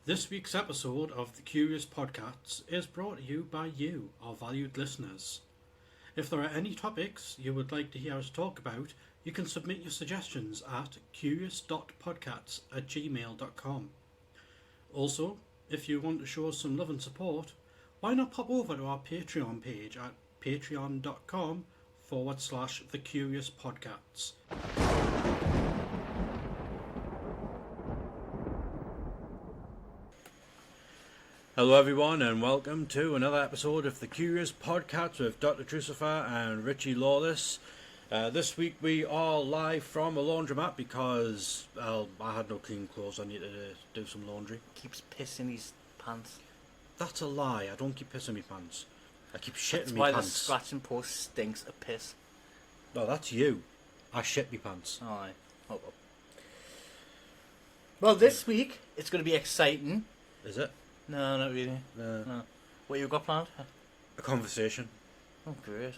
This week's episode of the Curious Podcasts is brought to you by you, our valued listeners. If there are any topics you would like to hear us talk about, you can submit your suggestions at curious.podcasts@gmail.com. Also, if you want to show us some love and support, why not pop over to our Patreon page at patreon.com/thecuriouspodcasts. Hello everyone and welcome to another episode of the Curious Podcast with Dr. Trucifer and Richy Lawless. This week we are live from a laundromat because I had no clean clothes. I needed to do some laundry. Keeps pissing his pants. That's a lie. I don't keep pissing my pants. I keep shitting That's my why pants. the scratching post stinks of piss. No, that's you. I shit my pants. Aye. Oh, well, this week it's going to be exciting. Is it? No, not really. No. What you got planned? A conversation. Oh, great.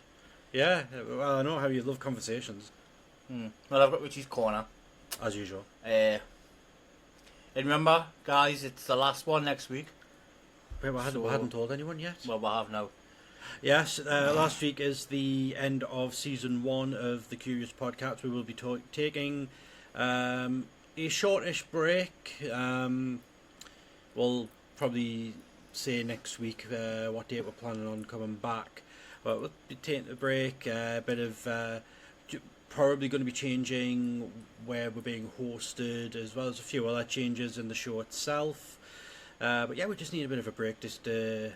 Yeah, well, I know how you love conversations. Well, I've got Richie's Corner. As usual. And remember, guys, it's the last one next week. Wait, we hadn't told anyone yet? Well, we have now. Yes, last week is the end of season 1 of the Curious Podcast. We will be taking a shortish break. We'll probably say next week what date we're planning on coming back. But we'll be taking a break, a bit of probably going to be changing where we're being hosted, as well as a few other changes in the show itself. But yeah, we just need a bit of a break just to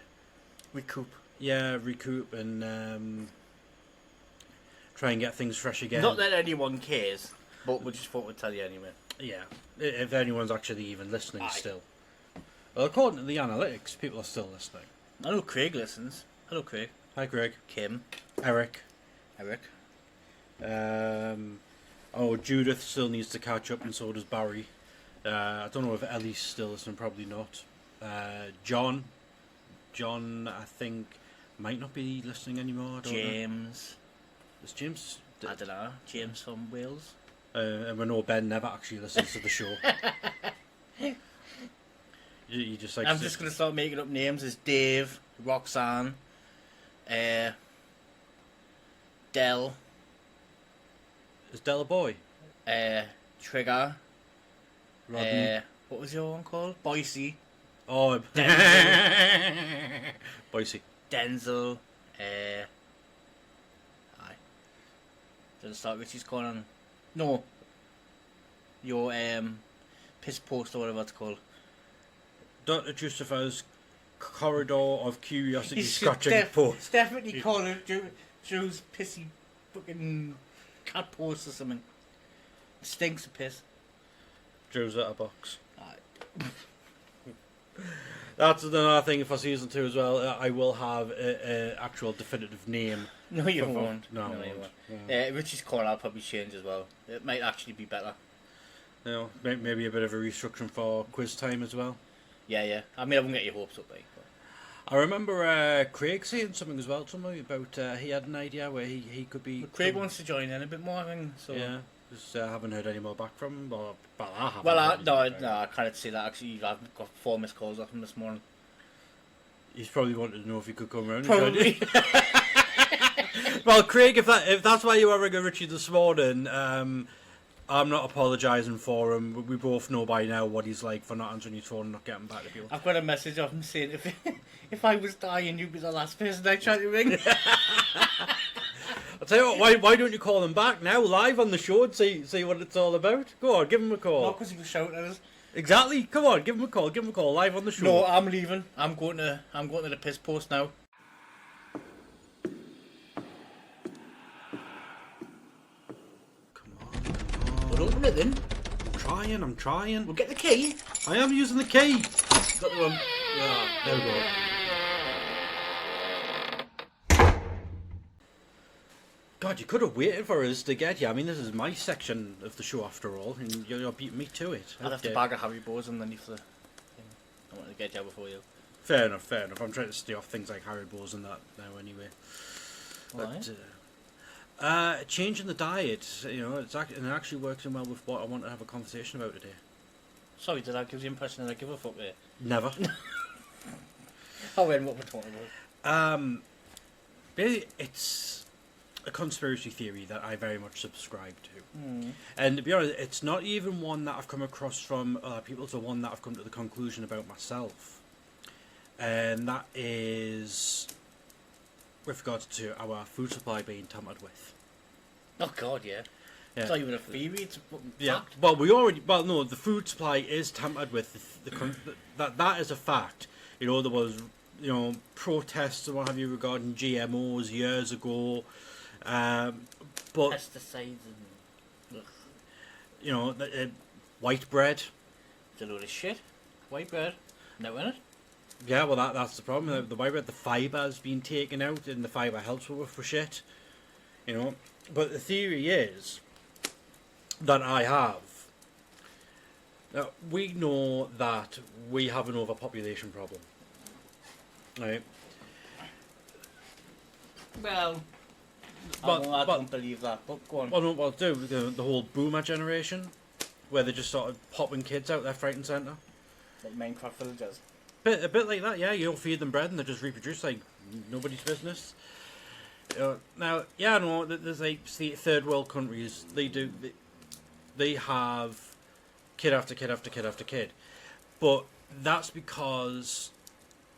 recoup. Yeah, recoup and try and get things fresh again. Not that anyone cares, but we just thought we'd tell you anyway. Yeah, if anyone's actually even listening. Aye. Still. Well, according to the analytics, people are still listening. I know Craig listens. Hello, Craig. Hi, Craig. Kim. Eric. Judith still needs to catch up, and so does Barry. I don't know if Ellie's still listening. Probably not. John, I think, might not be listening anymore. I don't James. Know. Is James? I don't know. James from Wales. And we know Ben never actually listens to the show. You just like. I'm just going to start making up names. There's Dave, Roxanne, Del. Is Del a boy? Trigger. Rodney. What was your one called? Boise. Oh, Denzel. Boise. Denzel. Aye. Did I start Richie's Corner? No. Your piss post or whatever it's called. Dr. Trucifer's corridor of curiosity scratching post. Definitely call it Drew's pissy fucking cat post or something. It stinks of piss. Drew's at a box. Aye. That's another thing for season 2 as well. I will have an actual definitive name. No, you won't. No, you won't. Yeah. Richie's Corner I'll probably change as well. It might actually be better. You know, maybe a bit of a restructuring for quiz time as well. Yeah. I mean, I won't get your hopes up, like. But... I remember Craig saying something as well to me about he had an idea where he could be. But Craig wants to join in a bit more, I think. So. Yeah, just haven't heard any more back from him. But I haven't. Well, I can't say that actually. I've got 4 missed calls off him this morning. He's probably wanted to know if he could come around. Probably. Well, Craig, if that's why you were ringing Richie this morning, I'm not apologising for him. We both know by now what he's like for not answering his phone and not getting back to people. I've got a message of him saying if I was dying, you'd be the last person I tried to ring. I'll tell you what, why don't you call him back now, live on the show, and see what it's all about? Go on, give him a call. Not because he was shouting at us. Exactly. Come on, give him a call, live on the show. No, I'm leaving. I'm going to the piss post now. Well, open it then. I'm trying. We'll get the key. I am using the key. Got the one. Yeah, there we go. God, you could have waited for us to get you. I mean, this is my section of the show after all, and you're beating me to it. I'd have to bag a Haribo's underneath the thing. I want to get you before you. Fair enough. I'm trying to stay off things like Haribo's and that now anyway. But changing the diet, you know, it actually works in well with what I want to have a conversation about today. Sorry, did I give the impression that I give a fuck there? Never. Oh, and what we're talking about. Basically, it's a conspiracy theory that I very much subscribe to. Mm. And to be honest, it's not even one that I've come across from other people, it's one that I've come to the conclusion about myself. And that is with regards to our food supply being tampered with. Oh, God, yeah. Yeah. It's not even a theory, it's a fucking fact. Well, no, the food supply is tampered with. That is a fact. You know, there was, protests and what have you regarding GMOs years ago. But Pesticides and... Ugh. White bread. It's a load of shit. White bread. No in it. Yeah, well, that's the problem. The white bread, the fibre has been taken out, and the fibre helps with shit. But the theory is that I have. Now, we know that we have an overpopulation problem. Right? Well, I don't believe that, but go on. Well, no, what I'll do, the whole boomer generation, where they're just sort of popping kids out left, right and centre. Like Minecraft villagers. A bit like that, yeah. You don't feed them bread and they just reproduce like nobody's business. Now, yeah, no, there's like third world countries. They have kid after kid after kid after kid, but that's because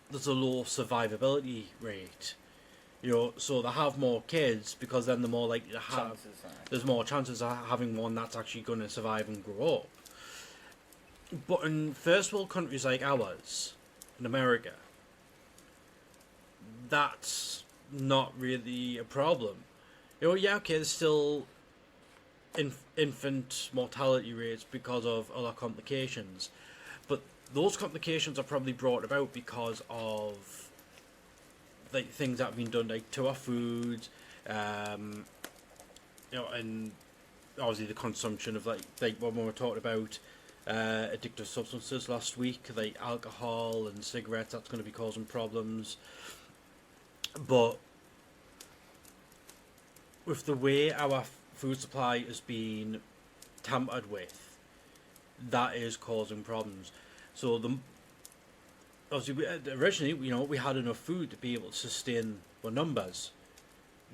there's a low survivability rate. So they have more kids because then they're more likely to have. There's more chances of having one that's actually going to survive and grow up. But in first world countries like ours, in America, that's not really a problem. Yeah, okay, there's still infant mortality rates because of other complications, but those complications are probably brought about because of like things that have been done like to our food, and obviously the consumption of like when we were talking about addictive substances last week, like alcohol and cigarettes. That's going to be causing problems. But with the way our food supply has been tampered with, that is causing problems. So obviously originally, we had enough food to be able to sustain the numbers.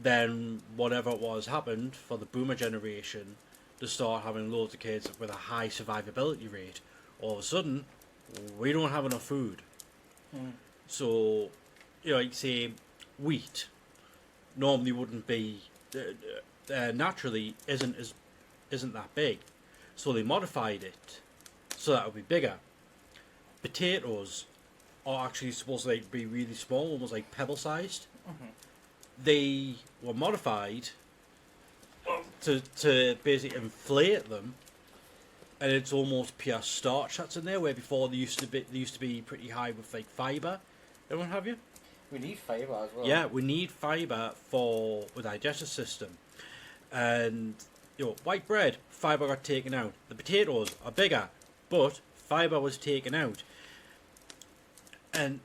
Then whatever it was happened for the boomer generation to start having loads of kids with a high survivability rate. All of a sudden, we don't have enough food. Mm. So, like say, wheat normally wouldn't be naturally isn't that big, so they modified it so that it would be bigger. Potatoes are actually supposed to be really small, almost like pebble sized. Mm-hmm. They were modified to basically inflate them, and it's almost pure starch that's in there. Where before they used to be pretty high with like fibre. Everyone have you? We need fibre as well. Yeah, we need fibre for the digestive system, and white bread fibre got taken out. The potatoes are bigger, but fibre was taken out, and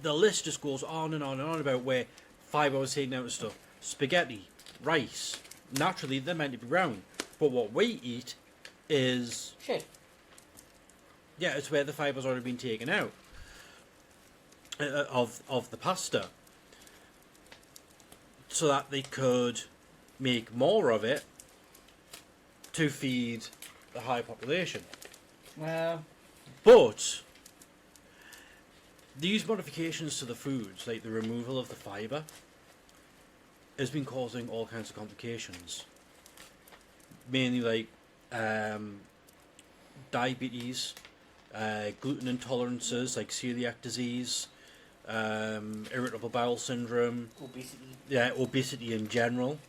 the list just goes on and on and on about where fibre was taken out of stuff. Spaghetti, rice, naturally they're meant to be brown, but what we eat is shit. Yeah, it's where the fibre's already been taken out of the pasta, so that they could make more of it to feed the high population. But these modifications to the foods, like the removal of the fibre, has been causing all kinds of complications. Mainly like diabetes, gluten intolerances like celiac disease, irritable bowel syndrome, obesity. Yeah, obesity in general.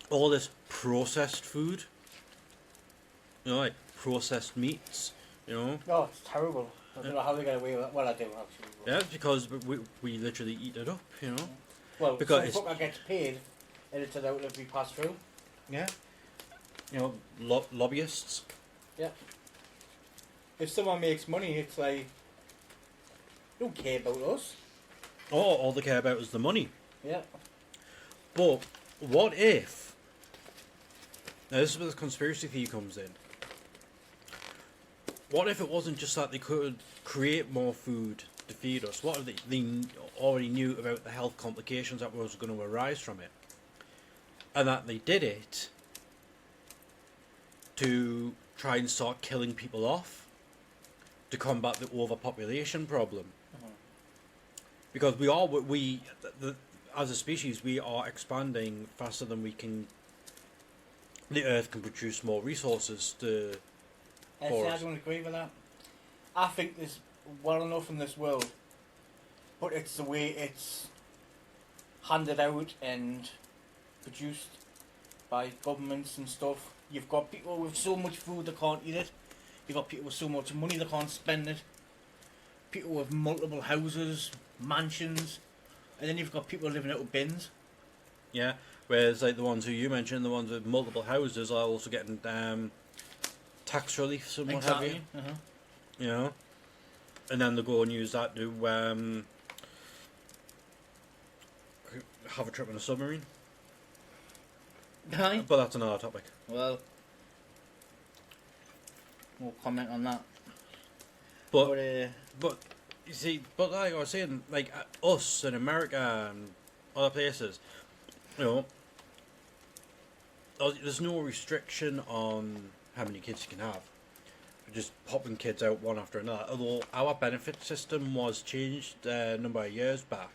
All this processed food. Like processed meats. Oh, it's terrible. I don't know how they get away with that. Well, I do actually. Yeah, it's because we literally eat it up. Well, because some fucker gets paid, and it's allowed to be passed through. Yeah. Lobbyists. Yeah. If someone makes money, it's like, they don't care about us. All they care about is the money. Yeah. But what if? Now this is where the conspiracy theory comes in. what if it wasn't just that they could create more food to feed us? What if they already knew about the health complications that was going to arise from it, and that they did it to try and start killing people off to combat the overpopulation problem? Because as a species, we are expanding faster than we can. The Earth can produce more resources to. I don't agree with that. I think there's well enough in this world, but it's the way it's handed out and produced by governments and stuff. You've got people with so much food they can't eat it. You've got people with so much money they can't spend it. People with multiple houses, mansions, and then you've got people living out of bins. Yeah, whereas like the ones who you mentioned, the ones with multiple houses are also getting tax relief, somewhat have you. You know, and then they go and use that to have a trip in a submarine. Aye. But that's another topic. Well, we'll comment on that. But you see, but like I was saying, like us in America and other places, you know, there's no restriction on how many kids you can have. We're just popping kids out one after another. Although our benefit system was changed a number of years back,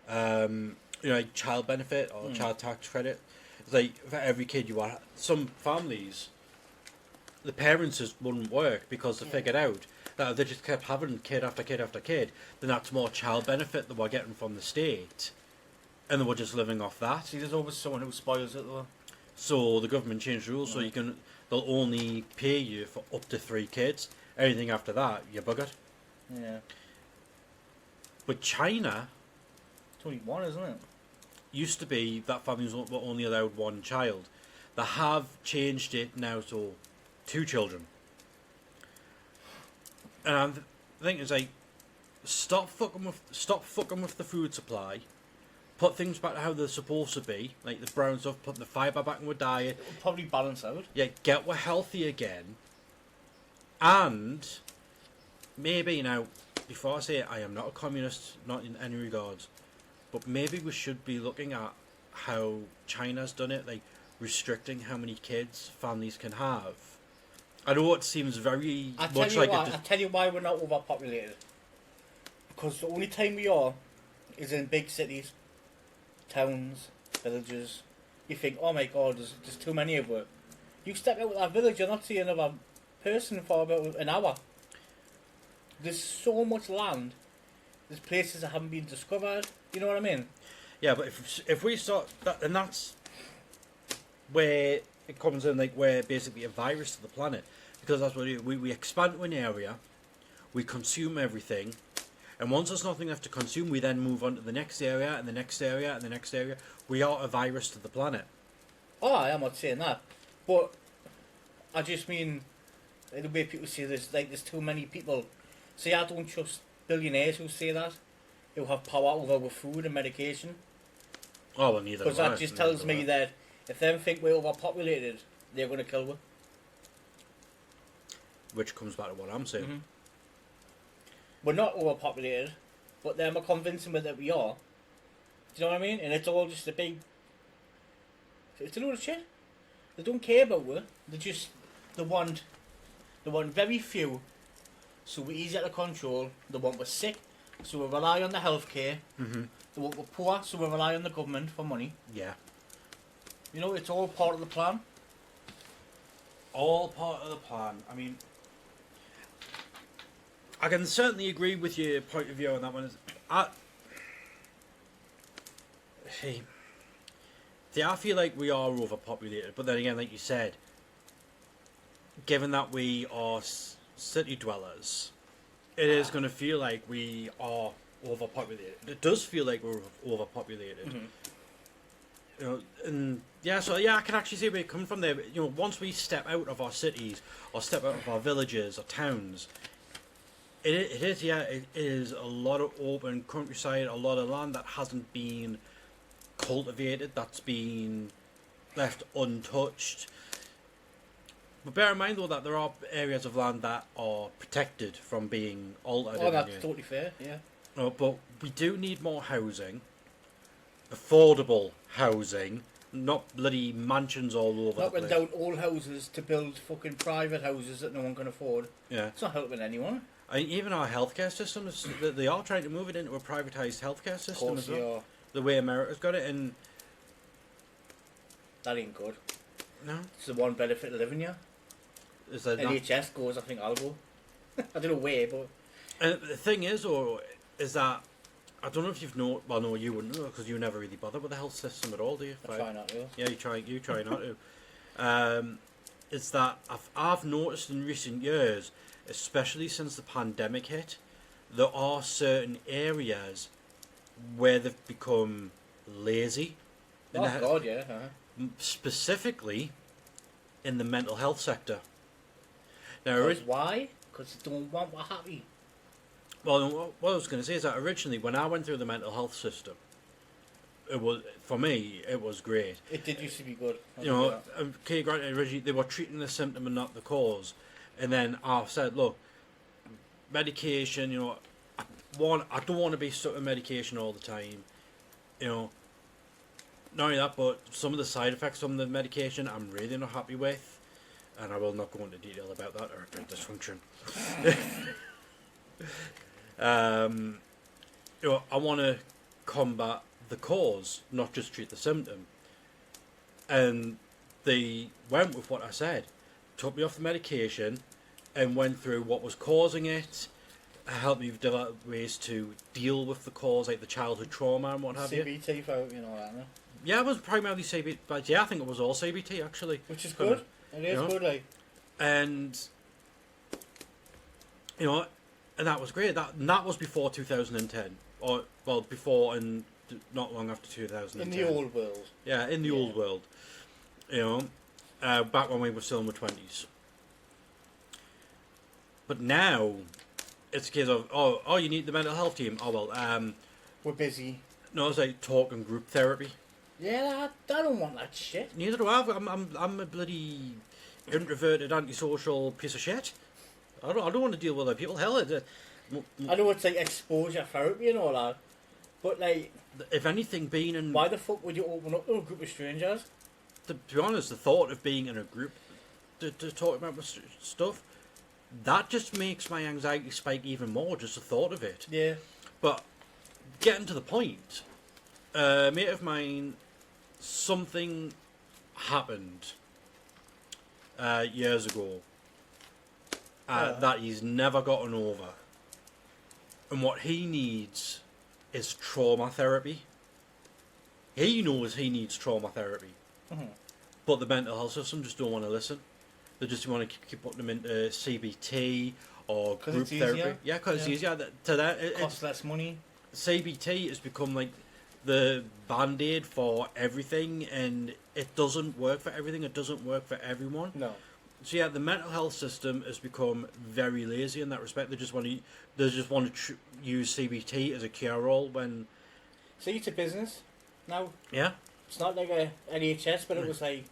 you know, like child benefit or child tax credit. It's like for every kid you are. Some families, the parents just wouldn't work because they figured out that if they just kept having kid after kid after kid, then that's more child benefit that we're getting from the state, and they were just living off that. See, there's always someone who spoils it though. So the government changed rules, so they'll only pay you for up to 3 kids. Anything after that, you're buggered. Yeah. But China, It's only one, isn't it? used to be that families were only allowed 1 child. They have changed it now to 2 children. And I'm thinking, it's like, stop fucking with the food supply. Put things back to how they're supposed to be, like the brown stuff. Put the fibre back in our diet. It'll probably balance out. Yeah, get we're healthy again. And maybe now, before I say it, I am not a communist, not in any regards, but maybe we should be looking at how China's done it, like restricting how many kids families can have. I know it seems very much like I tell you why we're not overpopulated. Because the only time we are is in big cities, towns, villages. You think, oh my god, there's too many of us. You step out of that village, you're not seeing another person for about an hour. There's so much land. There's places that haven't been discovered. You know what I mean? Yeah, but if we start that, and that's where it comes in, like we're basically a virus to the planet, because that's what we expand to an area, we consume everything, and once there's nothing left to consume, we then move on to the next area and the next area and the next area. We are a virus to the planet. Oh, I'm not saying that, but I just mean the way people say there's too many people. See, I don't trust billionaires who say that, who have power over food and medication. Oh, well, neither. Because that just tells me that if them think we're overpopulated, they're going to kill us. Which comes back to what I'm saying. Mm-hmm. We're not overpopulated, but them are convincing me that we are. Do you know what I mean? And it's all just it's a load of shit. They don't care about us. They want very few, so we're easier to control. They want we're sick, so we rely on the healthcare. Mm-hmm. They want we're poor, so we rely on the government for money. Yeah. You know, it's all part of the plan. All part of the plan. I mean, I can certainly agree with your point of view on that one. I feel like we are overpopulated, but then again, like you said, given that we are city dwellers, it is going to feel like we are overpopulated. It does feel like we're overpopulated. Mm-hmm. You know, and yeah, so yeah, I can actually see where you're coming from there. You know, once we step out of our cities or step out of our villages or towns, it is a lot of open countryside, a lot of land that hasn't been cultivated, that's been left untouched. But bear in mind though that there are areas of land that are protected from being altered. Oh, that's totally fair. Yeah. No, but we do need more housing, affordable housing, not bloody mansions all over the place. Knocking down all houses to build fucking private houses that no one can afford. Yeah. It's not helping anyone. I mean, even our healthcare system they are trying to move it into a privatised healthcare system as well. The way America's got it, and that ain't good. no, It's the one benefit of living here. is that NHS goes, I think I'll go. I don't know where, but the thing is, or is that I don't know if you've known. Well, no, you wouldn't know because you never really bother with the health system at all, do you? I try not to. Yeah, you try not to. Is that I've noticed in recent years, especially since the pandemic hit, there are certain areas where they've become lazy. Oh God, yeah. Specifically in the mental health sector. Now, why? Because they don't want we're happy. Well, what I was going to say is that originally, when I went through the mental health system, it was for me it was great. It did used to be good. You know, okay, granted, originally they were treating the symptom and not the cause, and then I said, look, medication. You know, I don't want to be stuck with medication all the time. You know, not only that, but some of the side effects from the medication I'm really not happy with, and I will not go into detail about that or about dysfunction. You know, I want to combat the cause, not just treat the symptom. And they went with what I said, took me off the medication, and went through what was causing it, helped me develop ways to deal with the cause, like the childhood trauma and what have you. CBT therapy and all that, no? Yeah, it was primarily CBT, but yeah, I think it was all CBT actually. Which is good. It is good, like. And you know, and that was great. That was before 2010, or well, before and not long after 2010. In the old world. Yeah, in the old world. You know, back when we were still in the 20s. But now, it's a case of oh, you need the mental health team. Oh well, we're busy. No, it's like talk and group therapy. Yeah, I don't want that shit. Neither do I. I'm a bloody introverted, antisocial piece of shit. I don't want to deal with other people. Hell, I know it's like exposure therapy and all that, but like, if anything, being in why the fuck would you open up to a group of strangers? To be honest, the thought of being in a group to talk about stuff, that just makes my anxiety spike even more. Just the thought of it. Yeah. But getting to the point, a mate of mine, something happened years ago that he's never gotten over, and what he needs is trauma therapy. He knows he needs trauma therapy, but the mental health system just don't want to listen. They just want to keep putting them into CBT or group therapy. Easier. Yeah, because it's easier. To that, it costs less money. CBT has become like the band-aid for everything, and it doesn't work for everything. It doesn't work for everyone. No. So yeah, the mental health system has become very lazy in that respect. They just want to use CBT as a cure-all when. See, it's a business now. Yeah. It's not like a NHS, but it was like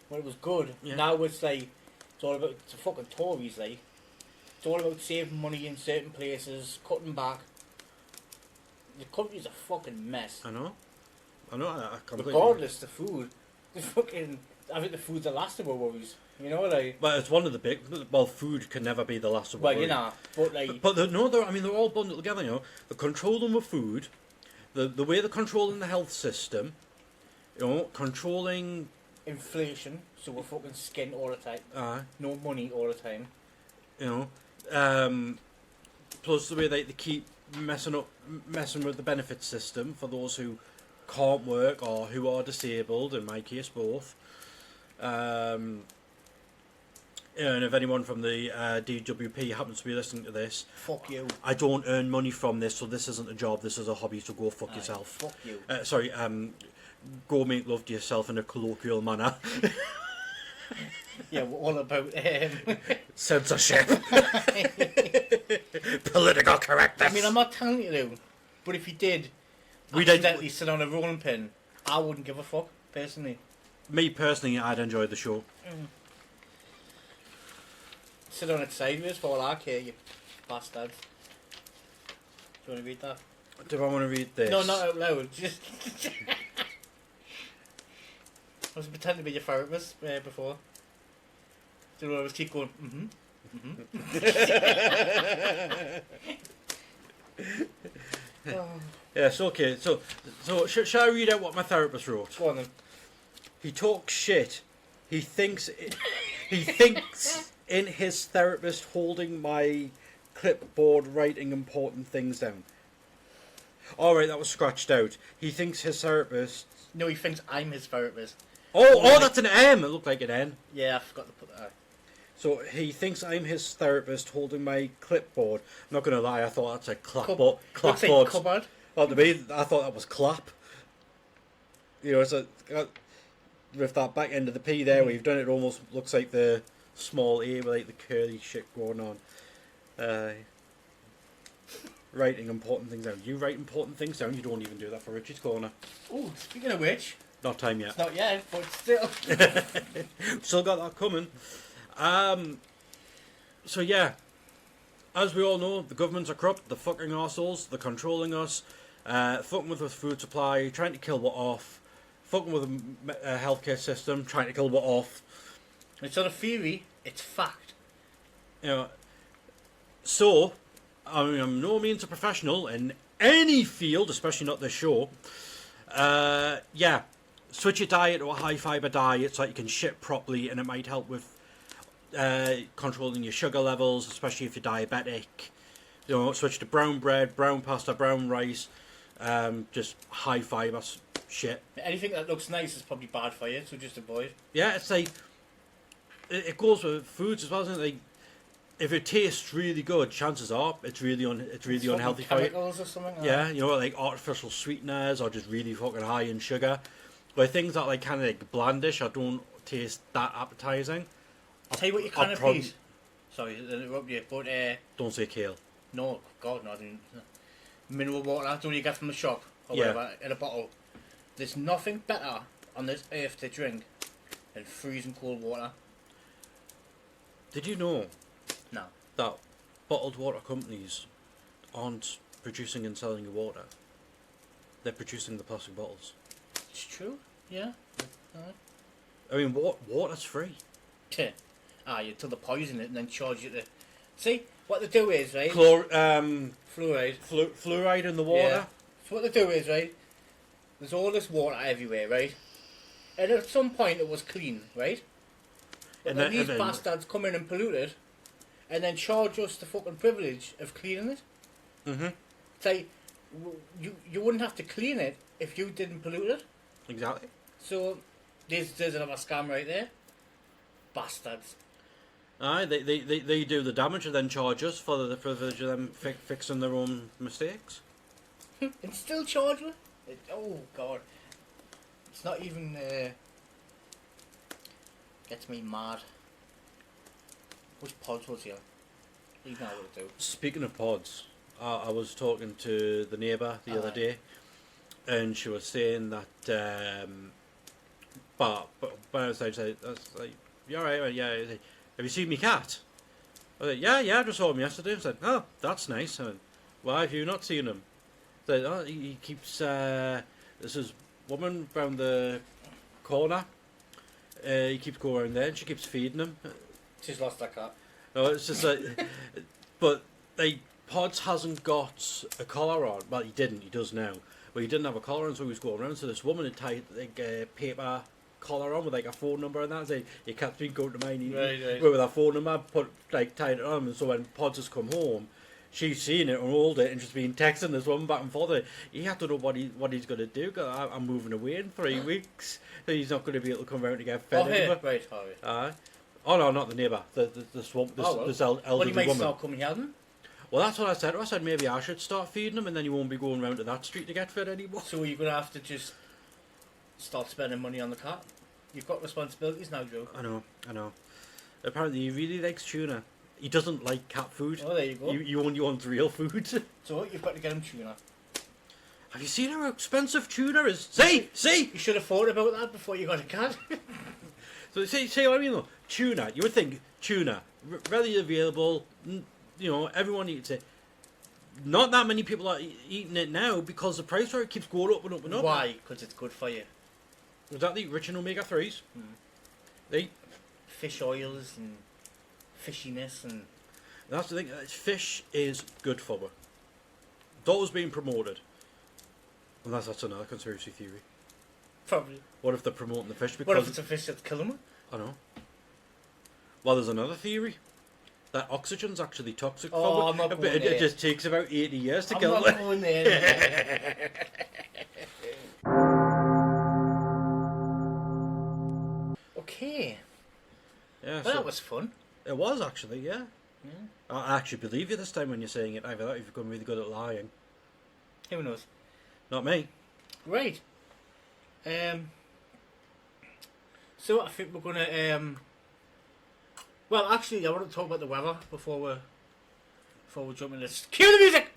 when it was good. Yeah. Now it's like it's all about it's a fucking Tories like. It's all about saving money in certain places, cutting back. The country's a fucking mess. I know. I completely. Regardless, the food, I think the food's the last of our worries. You know, like. But it's one of the big. Well, food can never be the last of our worries. Well, you know, but like. But they're all bundled together. You know, the controlling with food, the way they're controlling the health system, you know, controlling inflation. So we're fucking skint all the time. No money all the time. You know, plus the way they keep messing with the benefit system for those who can't work or who are disabled. In my case, both. And if anyone from the DWP happens to be listening to this, fuck you. I don't earn money from this, so this isn't a job. This is a hobby. So go fuck yourself. Fuck you. Sorry. Go make love to yourself in a colloquial manner. Yeah, we're all about censorship, political correctness. I mean, I'm not telling you to, but if you did, accidentally sit on a rolling pin, I wouldn't give a fuck personally. Me personally, I'd enjoy the show. Sit on it sideways for all I care, you bastards. Do you want to read that? Do I want to read this? No, not out loud. Just. I was pretending to be your therapist before. Do you know, I was keep going, Yes, okay. So shall I read out what my therapist wrote? Go on then. He talks shit. He thinks in his therapist holding my clipboard writing important things down. Alright, that was scratched out. He thinks his therapist... No, he thinks I'm his therapist. Oh, that's an M! It looked like an N. Yeah, I forgot to put that out. So he thinks I'm his therapist holding my clipboard. I'm not going to lie, I thought that's a clapboard. Looks like cupboard. Oh, to me, I thought that was clap. You know, it's a... With that back end of the P there, where you've done it, almost looks like the small A with like the curly shit going on. Writing important things down. You write important things down, you don't even do that for Richie's Corner. Oh, speaking of which... Not time yet. It's not yet, but still. Still got that coming. So yeah, as we all know, the governments are corrupt, they're fucking arseholes, they're controlling us, fucking with the food supply, trying to kill what off, fucking with the healthcare system, trying to kill what off. It's not a theory, it's fact. You know, so, I mean, I'm no means a professional in any field, especially not this show. Yeah, switch your diet to a high fibre diet so that you can shit properly, and it might help with controlling your sugar levels, especially if you're diabetic. You know, switch to brown bread, brown pasta, brown rice, just high fibre shit. Anything that looks nice is probably bad for you, so just avoid. Yeah, it's like it goes with foods as well, isn't it? Like, if it tastes really good, chances are it's really unhealthy for you. Chemicals or something. Yeah, you know, like artificial sweeteners or just really fucking high in sugar. But things that like kind of like blandish or don't taste that appetizing. I'll tell you what you can't repeat. Sorry to interrupt you, but don't say kale. No, God, no, I didn't. Mineral water, that's all you get from the shop or Yeah. whatever in a bottle. There's nothing better on this earth to drink than freezing cold water. Did you know No. that bottled water companies aren't producing and selling your water? They're producing the plastic bottles. It's true, yeah. I mean, water's free. You till they poison it and then charge you to... See, what they do is, right? Fluoride. Fluoride in the water. Yeah. So what they do is, right? There's all this water everywhere, right? And at some point it was clean, right? But then these bastards come in and pollute it, and then charge us the fucking privilege of cleaning it. Mm-hmm. Say, you wouldn't have to clean it if you didn't pollute it. Exactly. So there's another scam right there. Bastards. Aye, they do the damage and then charge us for the privilege of them fixing their own mistakes. And still charge us? Oh God. It's not even gets me mad. Which pods was here? You know what to do. Speaking of pods, I was talking to the neighbour the other day, and she was saying that but when I was like, you alright? Yeah. Have you seen me cat? I was like, yeah, I just saw him yesterday. I said, oh, that's nice. I went, why have you not seen him? I said, oh, he keeps, this is woman round the corner. He keeps going around there and she keeps feeding him. She's lost that cat. No, it's just like, but like, Pods hasn't got a collar on. Well, he didn't. He does now. But he didn't have a collar on, so he was going around. So this woman had tied like a paper collar on with like a phone number and that. So he kept me going to mine. Right. With a phone number, tied it on. And so when Pods has come home, she's seen it and rolled it and just been texting this woman back and forth. He had to know what he's going to do. Cause I'm moving away in 3 weeks, so he's not going to be able to come around to get fed. Right. Oh no, not the neighbour. This elderly Well, he might woman. start coming here then. Well, that's what I said. I said maybe I should start feeding him, and then you won't be going round to that street to get fed anymore. So you're gonna have to just start spending money on the cat. You've got responsibilities now, Joe. I know. Apparently, he really likes tuna. He doesn't like cat food. Oh, there you go. You only want real food. So you've got to get him tuna. Have you seen how expensive tuna is? See. You should have thought about that before you got a cat. So see what I mean though. Tuna. You would think tuna readily available. Everyone eats it. Not that many people are eating it now because the price for it keeps going up and up and up. Why? Because it's good for you. Exactly, rich in omega-3s. They fish oils and fishiness and... That's the thing, fish is good for you. That was being promoted. Unless that's another conspiracy theory. Probably. What if they're promoting the fish because... What if it's a fish that's killing them? I know. Well, there's another theory. That oxygen's actually toxic for I'm not going there. It just takes about 80 years to kill I'm not going there. Okay. Yeah, well, that was fun. It was actually, yeah. I actually believe you this time when you're saying it. I thought you've become really good at lying. Who knows? Not me. Right. So I think we're gonna. Well, actually, I want to talk about the weather before we jump in. Let's cue the music.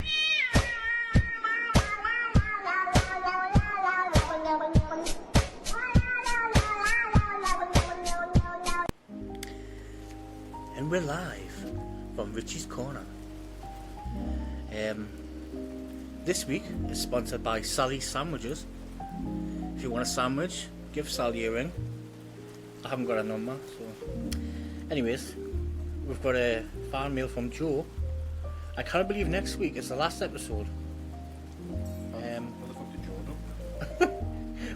And we're live from Richy's Corner. This week is sponsored by Sally's Sandwiches. If you want a sandwich, give Sally a ring. I haven't got a number, so... Anyways, we've got a fan mail from Joe. I can't believe next week is the last episode. What the fuck did Joe do?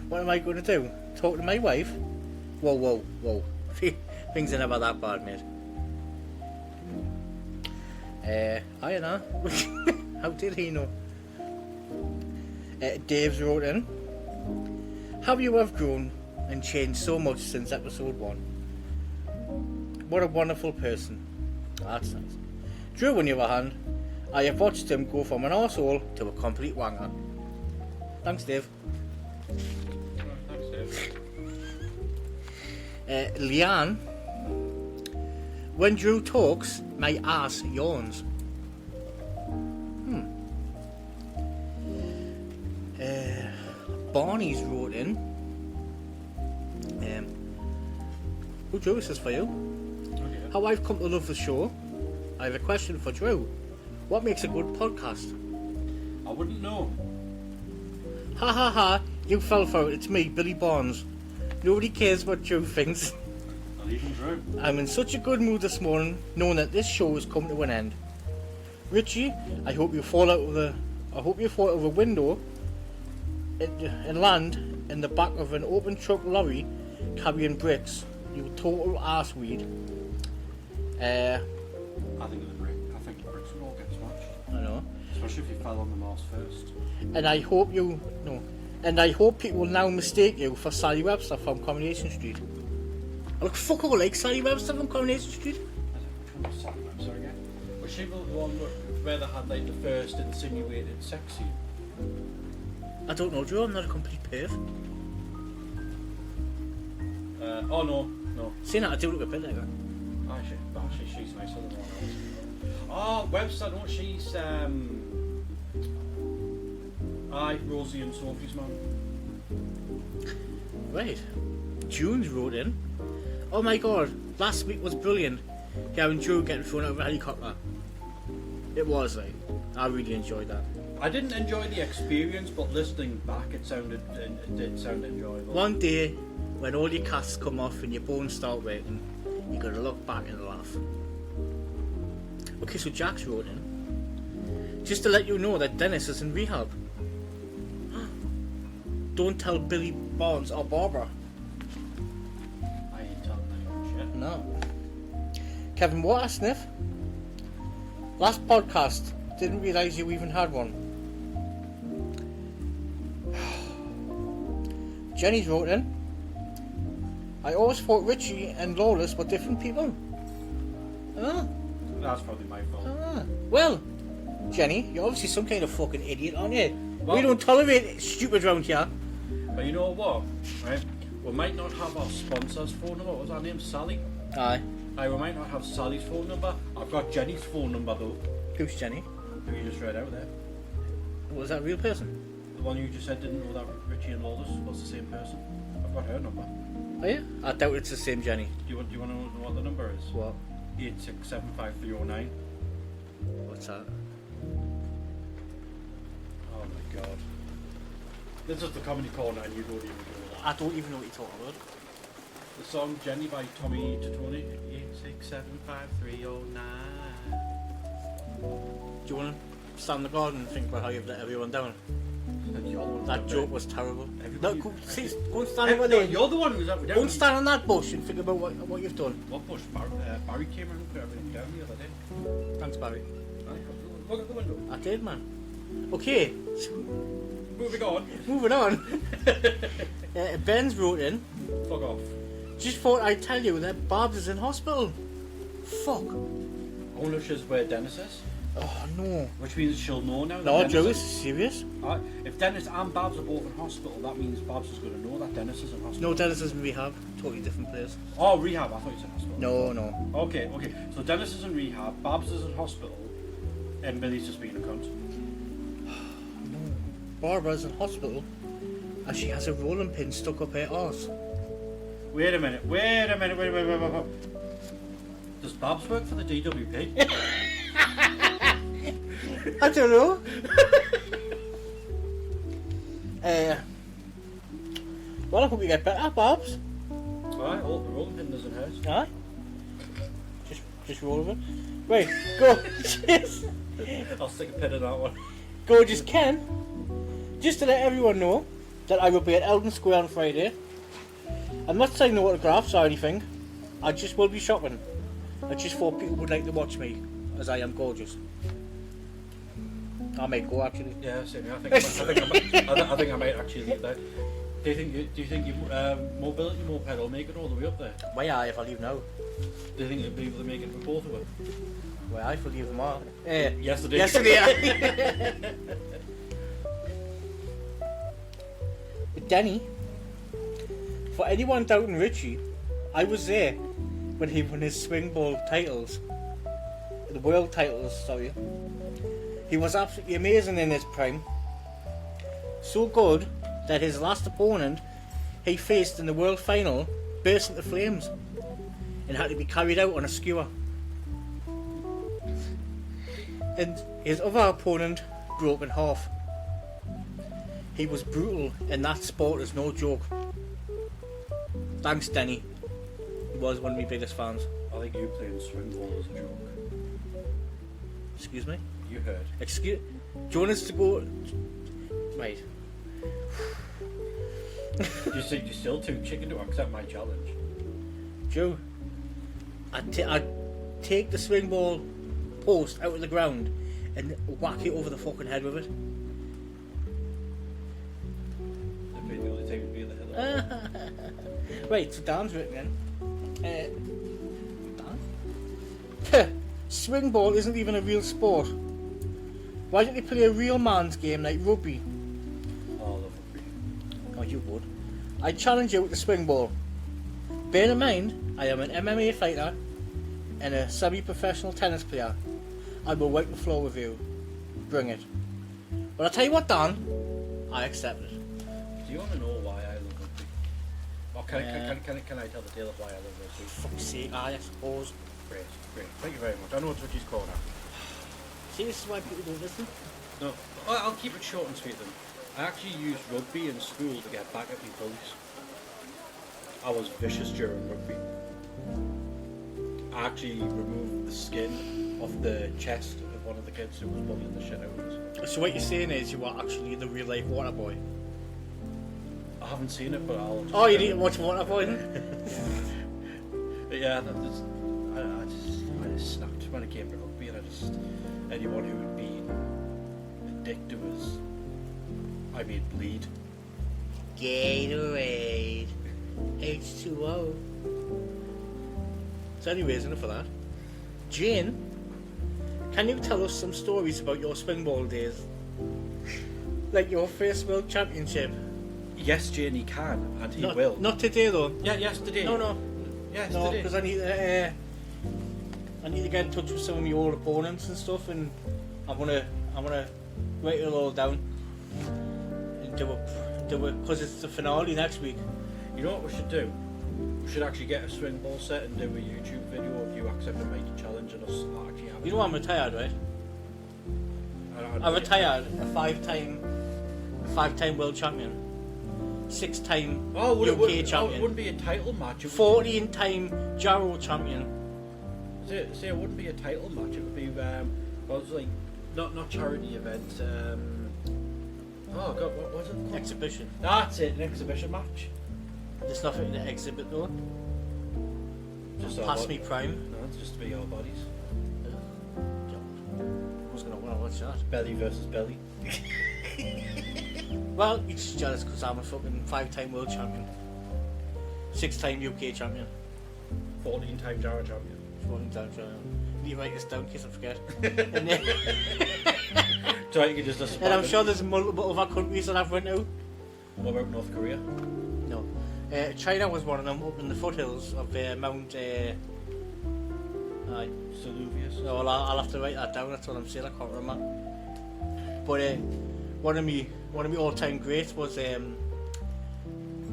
What am I going to do? Talk to my wife? Whoa. Things are never that bad, mate. I don't know. How did he know? Dave's wrote in. Have you grown and changed so much since episode 1? What a wonderful person. That's nice. Drew, on the other hand, I have watched him go from an arsehole to a complete wanger. Thanks, Dave. Thanks, Dave. Leanne. When Drew talks, my ass yawns. Barney's wrote in. Drew, this is for you. Okay. How I've come to love the show. I have a question for Drew. What makes a good podcast? I wouldn't know. Ha ha ha, you fell for it. It's me, Billy Barnes. Nobody cares what Drew thinks. Not even Drew. I'm in such a good mood this morning, knowing that this show has come to an end. Richie, I hope you fall out of a window and land in the back of an open truck lorry carrying bricks. You total arseweed. I think the bricks would all get smashed. I know. Especially if you fell on the Mars first. And I hope people now mistake you for Sally Webster from Coronation Street. I look fuck all like Sally Webster from Coronation Street. I don't know Sally Webster again. Was she the one where they had like the first insinuated sex scene? I don't know, Joe. I'm not a complete perv. Oh no. Saying that, I do look a bit like her. She's nicer than one else. Oh, Webster, no, she's Rosie and Sophie's mum. Right. June's wrote in. Oh my god, last week was brilliant. Gavin Drew getting thrown out of a helicopter. It was, like, I really enjoyed that. I didn't enjoy the experience, but listening back, it did sound enjoyable. One day, when all your casts come off and your bones start breaking, you gotta look back and laugh. Okay, so Jack's wrote in. Just to let you know that Dennis is in rehab. Don't tell Billy Barnes or Barbara. I ain't telling anyone shit. No. Kevin, what a sniff? Last podcast, didn't realise you even had one. Jenny's wrote in. I always thought Richie and Lawless were different people. That's probably my fault. Well, Jenny, you're obviously some kind of fucking idiot, aren't you? Well, we don't tolerate stupid round here. But you know what? Right? We might not have our sponsor's phone number. What was her name? Sally? Aye. We might not have Sally's phone number. I've got Jenny's phone number though. Who's Jenny? Who you just read out there. Was that a real person? The one you just said didn't know that Richie and Lawless was the same person. I've got her number. Oh yeah? I doubt it's the same Jenny. Do you want to know what the number is? What? 8675309. What's that? Oh my god. This is the comedy corner and you don't even know that. I don't even know what you're talking about. The song Jenny by Tommy Totoni. 8675309. Do you want to stand in the garden and think about how you've let everyone down? That joke was terrible. No, go and stand over there. You're the one who's up. Go and stand on that bush and think about what you've done. What bush? Barry came and put everything down the other day. Thanks, Barry. Look at the window. I did, man. Okay. Moving on. Ben's wrote in. Fuck off. Just thought I'd tell you that Babs is in hospital. Fuck. I wonder if she's where Dennis is. Oh no. Which means she'll know now. No, Joe is serious. If Dennis and Babs are both in hospital, that means Babs is going to know that Dennis is in hospital. No, Dennis is in rehab. Totally different place. Oh, rehab. I thought you said hospital. No. Okay. So Dennis is in rehab, Babs is in hospital, and Billy's just being a cunt. No. Barbara's in hospital, and she has a rolling pin stuck up her arse. Wait a minute. Does Babs work for the DWP? I don't know. Well, I hope you get better, Babs. Alright, the rolling pin doesn't hurt. Aye. Just roll with it. Right, go. Cheers. I'll stick a pin in that one. Gorgeous Ken. Just to let everyone know that I will be at Eldon Square on Friday. I'm not signing autographs or anything. I just will be shopping. I just thought people would like to watch me, as I am gorgeous. I might go actually. Yeah, same here. I think I might actually leave that. Do you think your mobility moped will make it all the way up there? Why aye if I leave now? Do you think you'll be able to make it for both of them? Why aye if I leave tomorrow? Yesterday. Denny, for anyone doubting Richy, I was there when he won his swing ball titles. The world titles, sorry. He was absolutely amazing in his prime. So good that his last opponent he faced in the world final burst into flames and had to be carried out on a skewer. And his other opponent broke in half. He was brutal, and that sport is no joke. Thanks, Denny. He was one of my biggest fans. I think you playing swing ball is a joke. Excuse me? You heard. Do you want us to go... Right. You think you're still too chicken to accept my challenge? Joe, I'd take the swing ball post out of the ground and whack it over the fucking head with it. The only thing would be the head. Right, so Dan's written in. Dan? Swing ball isn't even a real sport. Why don't they play a real man's game like rugby? Oh, I love rugby. Oh, you would. I challenge you with the swing ball. Bear in mind, I am an MMA fighter and a semi-professional tennis player. I will wipe the floor with you. Bring it. But I'll tell you what, Dan, I accept it. Do you want to know why I love rugby? Or can I tell the tale of why I love rugby? For fuck's sake, I suppose. Great. Thank you very much. I know it's Richie's corner. See, this is why people don't listen. No, I'll keep it short and sweet then. I actually used rugby in school to get back at my bullies. I was vicious during rugby. I actually removed the skin off the chest of one of the kids who was bullying the shit out of us. So what you're saying is you are actually the real life water boy. I haven't seen it, but I'll... Oh, you need to watch Water Boy then? But yeah, I just snapped when it came to rugby, and anyone who would be a dick to us, I made bleed. Gatorade. H2O. So any reason for that? Jane, can you tell us some stories about your swing ball days? Like your first world championship? Yes, Jane, he can, and he will. Not today though. Yeah, yesterday. No. Yes, No, today. because I need to get in touch with some of my old opponents and stuff, and I wanna write it all down and do it because it's the finale next week. You know what we should do? We should actually get a swing ball set and do a YouTube video of you accepting my challenge and us actually having. You know I'm retired, right? I retired a five-time world champion, 6-time UK champion. It wouldn't be a title match. 14-time Jarrow champion. See, it wouldn't be a title match. It would be well, it was like not charity event. Oh God, what was it called? Exhibition. That's it, an exhibition match. There's nothing to exhibit though. Just Past me prime. No, it's just to be our bodies. I was gonna want to watch that. Belly versus belly. Well, you're just jealous because I'm a fucking 5-time world champion, 6-time UK champion, 14-time Jara champion. 14-time champion. You write this down in case I forget. So you can just and I'm sure there's multiple other countries that I've went to. What about North Korea? No. China was one of them up in the foothills of Mount. Saluvius. No, well, I'll have to write that down. That's what I'm saying. I can't remember. But one of my all-time greats was in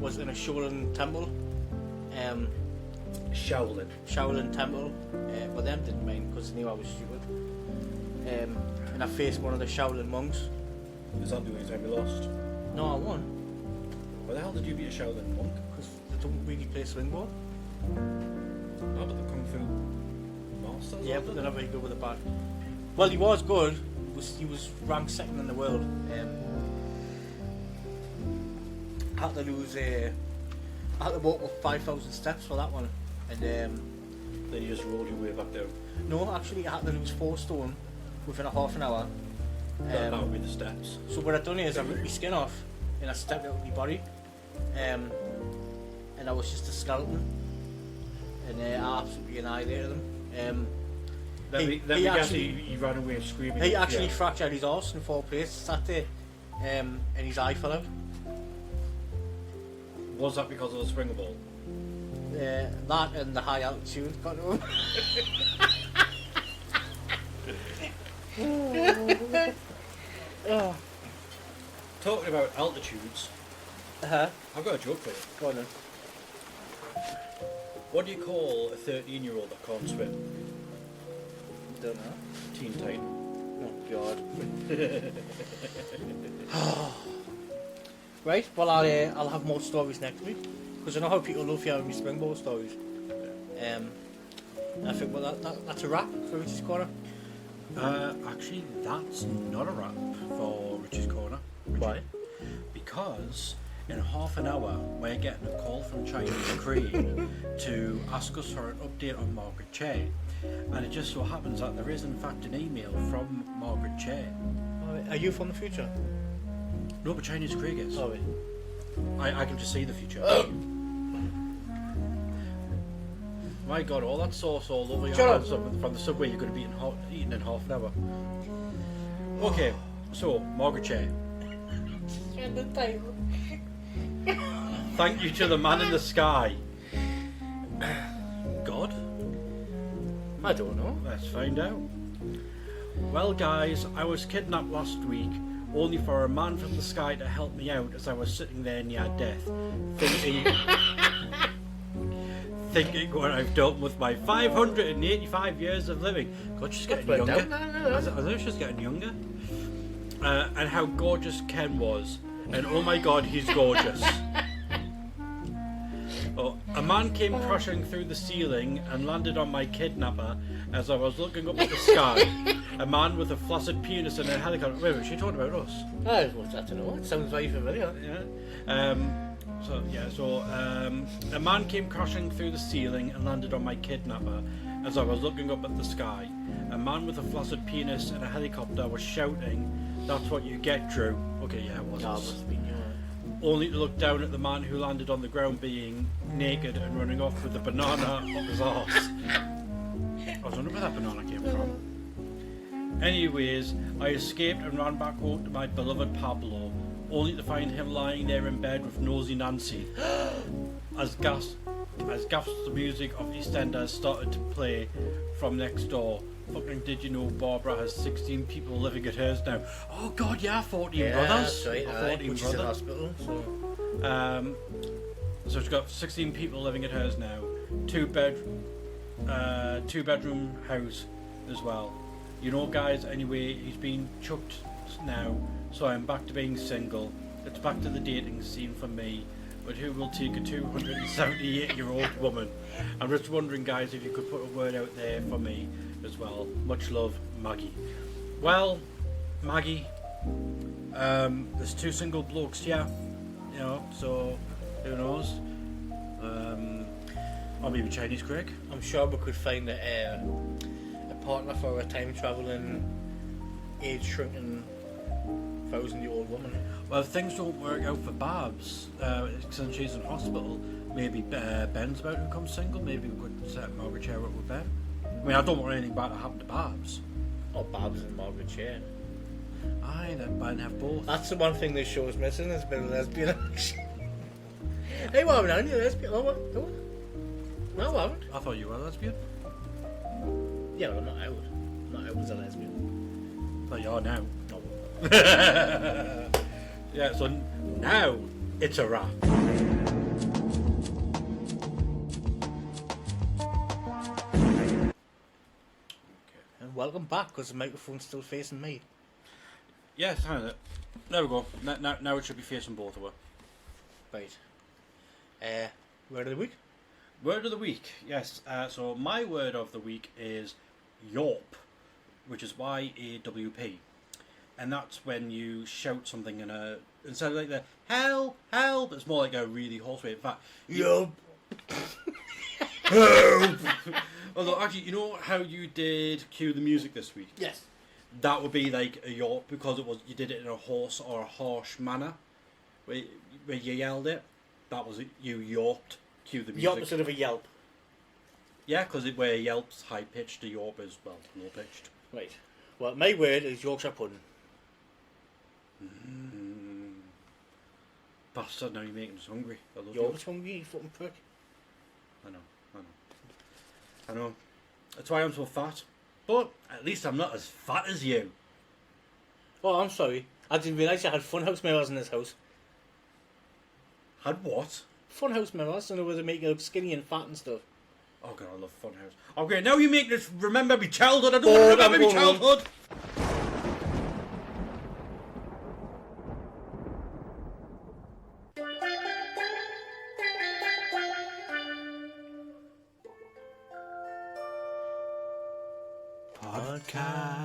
a Shaolin temple. Shaolin temple. But them didn't mind because they knew I was stupid. And I faced one of the Shaolin monks. Is that the only time you lost? No, I won. Why the hell did you beat a Shaolin monk? Because they don't really play swing ball. No, but the Kung Fu masters. Yeah, but they're not very good with the bat. Well, he was good. He was ranked second in the world. Had to lose. I had to walk up 5,000 steps for that one, and then you just rolled your way back down. No, actually, I had to lose 4 stone within a half an hour. That would be the steps. So what I done is I ripped my skin off and I stepped out of my body, and I was just a skeleton, and I absolutely annihilated him. He ran away screaming. He actually fractured his arse in 4 places that day, and his eye fell out. Was that because of the springer ball? That and the high altitude got to him. Talking about altitudes, I've got a joke for you. Go on then. What do you call a 13-year-old that can't swim? Don't know. Teen Titan. Oh God. Right. Well, I'll have more stories next week because I know how people love hearing me springboard stories. I think that's a wrap for Richie's Corner. Actually, that's not a wrap for Richie's Corner. Why? Because in half an hour we're getting a call from Chinese Cream to ask us for an update on Margaret Che, and it just so happens that there is in fact an email from Margaret Che. Are you from the future? No, but Chinese Craig is. Sorry. I can just see the future. My God, all that sauce all over your hands from the subway you're going to be eating in half an hour. Okay, so Margaret Che. Thank you to the man in the sky. God? I don't know. Let's find out. Well, guys, I was kidnapped last week, only for a man from the sky to help me out as I was sitting there near death, thinking what I've done with my 585 years of living. God, she's getting younger. I know she's getting younger. And how gorgeous Ken was. And oh my God, he's gorgeous. Oh, a man came crashing through the ceiling and landed on my kidnapper as I was looking up at the sky. A man with a flaccid penis and a helicopter. Wait, was she talking about us? I don't know. It sounds very familiar. Yeah. So a man came crashing through the ceiling and landed on my kidnapper as I was looking up at the sky. A man with a flaccid penis and a helicopter was shouting, "That's what you get, Drew." Okay, yeah, it was. No, it must have been you. Only to look down at the man who landed on the ground being naked and running off with a banana up his arse. I was wondering where that banana came from. Anyways, I escaped and ran back home to my beloved Pablo, only to find him lying there in bed with Nosy Nancy. As gasps the music of EastEnders started to play from next door. Fucking did you know Barbara has 16 people living at hers now? Oh God, yeah, 14 brothers. That's right. 14 which brothers. is in hospital. So. So she's got 16 people living at hers now. Two bedroom house as well. You know, guys, anyway, he's been chucked now, so I'm back to being single. It's back to the dating scene for me. But who will take a 278-year-old woman? I'm just wondering, guys, if you could put a word out there for me as well. Much love, Maggie. Well, Maggie, there's 2 single blokes here, you know, so who knows? Or maybe Chinese Craig. I'm sure we could find a partner for a time travelling, age shrinking 1,000-year-old woman. Well, if things don't work out for Babs, since she's in hospital, maybe Ben's about to become single. Maybe we could set Margaret Chair up with Ben. I mean, I don't want anything bad to happen to Babs. Oh, Babs and Margaret Chair. Aye, let Ben have both. That's the one thing this show's missing, is a bit of lesbian action. Hey, what happened? Are you lesbian? Oh, what? No, I haven't. I thought you were a lesbian. Yeah, well, I'm not out. I'm not out as a lesbian. But you are now. No. Yeah, so now it's a wrap. And welcome back, because the microphone's still facing me. Yes, there we go. Now it should be facing both of us. Right. Word of the week? Word of the week, yes. So my word of the week is YAWP, which is Y-A-W-P. And that's when you shout something instead of like the help, help, it's more like a really hoarse way. In fact, Yup. help. Although actually, you know how you did cue the music this week? Yes. That would be like a yawp because you did it in a hoarse or a harsh manner, where you yelled it. That was it. You yawped. Cue the music. The opposite of a yelp. Yeah, because where yelp's high pitched, a yawp is low pitched. Right. Well, my word is Yorkshire pudding. Bastard! Now you're making us hungry. I love You're hungry, you fucking prick. I know. That's why I'm so fat. But at least I'm not as fat as you. Oh, I'm sorry. I didn't realise you had funhouse mirrors in this house. Had what? Funhouse mirrors, I know where they make you look skinny and fat and stuff. Oh god, I love Funhouse. Okay, now you make this remember my childhood. I don't want to remember my childhood. Podcast.